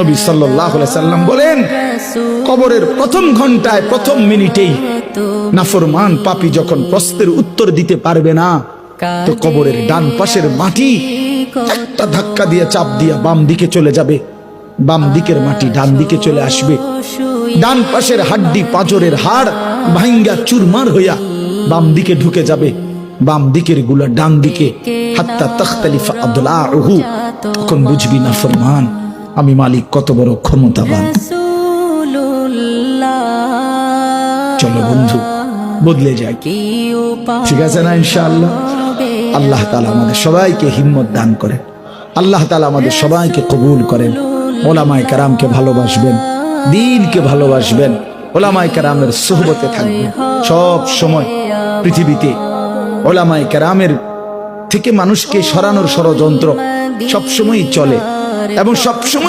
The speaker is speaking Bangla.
নবী সাল্লাল্লাহু আলাইহি সাল্লাম বলেন, কবরের প্রথম ঘন্টায় প্রথম মিনিটেই নাফরমান পাপী যখন প্রশ্নের উত্তর দিতে পারবে না, তো কবরের ডান পাশের মাটি একটা ধাক্কা দিয়ে চাপ দিয়া বাম দিকে চলে যাবে, বাম দিকের মাটি ডান দিকে চলে আসবে, ডান পাশের হাড্ডি পাঁজরের হাড় ভাঙ্গা চুরমার হইয়া বাম দিকে ঢুকে যাবে, বাম দিকের গুলা ডান দিকে, হাত্তা তাখতালিফা আদলাউহু। তখন বুঝবি না ফরমান আমি মালিক কত বড় ক্ষমতাবান। চলো বন্ধু বদলে যাই, ঠিক আছে না? ইনশাআল্লাহ আল্লাহ তাআলা আমাদের সবাইকে হিম্মত দান করেন, আল্লাহ তাআলা আমাদের সবাইকে কবুল করেন। ওলামায়ে কেরামকে ভালোবাসবেন, দ্বীনকে ভালোবাসবেন, ওলামায়ে কেরামের সুহবতে থাকবেন। সব সময় পৃথিবীতে ওলামায়ে কেরামের থেকে মানুষকে সরানোর ষড়যন্ত্র সবসময়ই চলে এবং সবসময়